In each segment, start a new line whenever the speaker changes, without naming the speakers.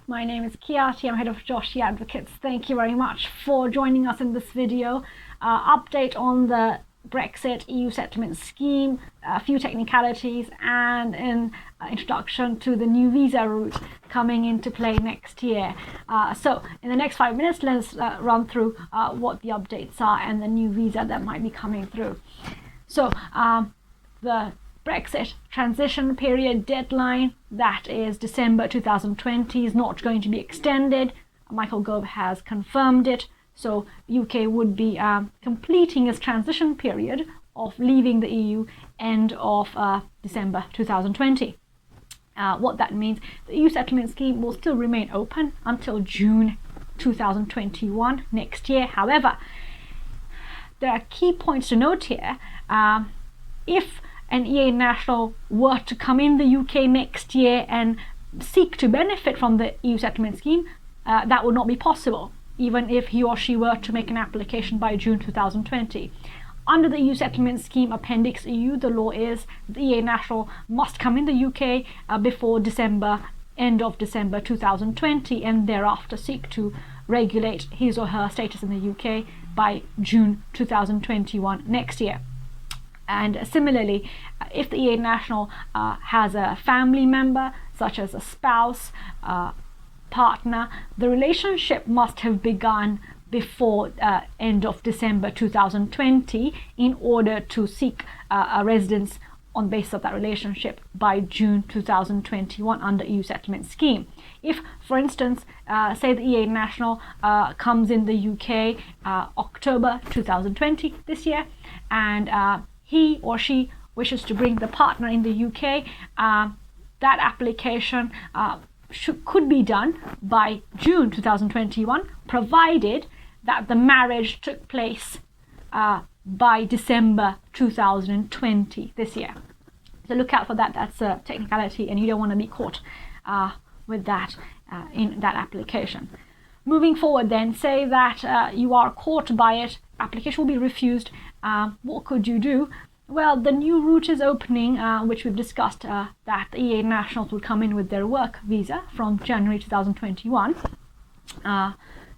My name is Kiati. I'm head of Joshi Advocates. Thank you very much for joining us in this video. Update on the Brexit EU settlement scheme, a few technicalities, and an introduction to the new visa route coming into play next year. So in the next 5 minutes, let's run through what the updates are and the new visa that might be coming through. So the Brexit transition period deadline, that is December 2020, is not going to be extended. Michael Gove has confirmed it. So UK would be completing its transition period of leaving the EU end of December 2020. What that means, the EU settlement scheme will still remain open until June 2021 next year. However, there are key points to note here. If an EA national were to come in the UK next year and seek to benefit from the EU settlement scheme, that would not be possible, even if he or she were to make an application by June 2020. Under the EU settlement scheme Appendix EU, the law is the EA national must come in the UK before end of December 2020, and thereafter seek to regulate his or her status in the UK by June 2021 next year. And similarly, if the EA national has a family member, such as a spouse, partner, the relationship must have begun before end of December 2020 in order to seek a residence on the basis of that relationship by June 2021 under EU settlement scheme. If, for instance, say the EA national comes in the UK October 2020 this year, and he or she wishes to bring the partner in the UK, that application could be done by June 2021, provided that the marriage took place by December 2020 this year. So look out for that. That's a technicality, and you don't want to be caught with that in that application. Moving forward then, say that you are caught by it, application will be refused. What could you do? Well, the new route is opening, which we've discussed, that the EA nationals will come in with their work visa from January 2021.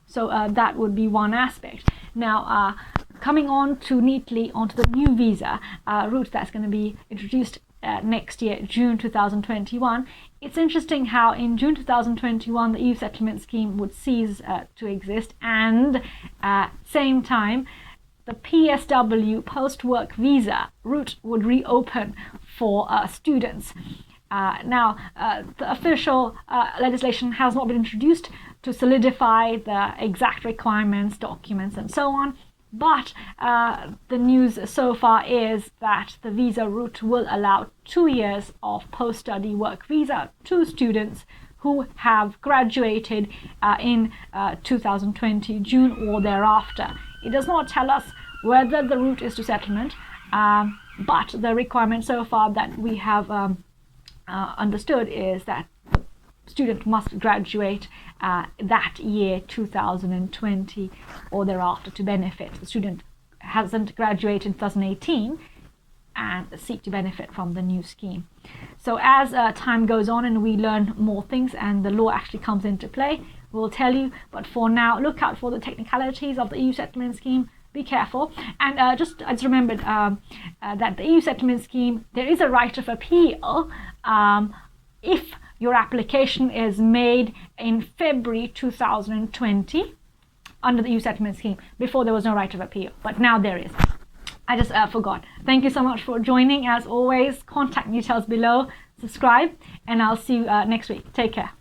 So that would be one aspect. Now, coming on to neatly onto the new visa route that's going to be introduced next year, June 2021. It's interesting how in June 2021 the EU settlement scheme would cease to exist, and same time the PSW post-work visa route would reopen for students. Now, the official legislation has not been introduced to solidify the exact requirements, documents, and so on. But the news so far is that the visa route will allow 2 years of post-study work visa to students who have graduated in 2020 June or thereafter. It does not tell us whether the route is to settlement, but the requirement so far that we have understood is that the student must graduate that year 2020 or thereafter to benefit. The student hasn't graduated in 2018 and seek to benefit from the new scheme. So as time goes on and we learn more things and the law actually comes into play, we'll tell you. But for now, look out for the technicalities of the EU settlement scheme. Be careful, and just remembered that the EU settlement scheme, there is a right of appeal if your application is made in February 2020 under the EU settlement scheme. Before, there was no right of appeal, but now there is. I just forgot. Thank you so much for joining. As always, contact details below, subscribe, and I'll see you next week. Take care.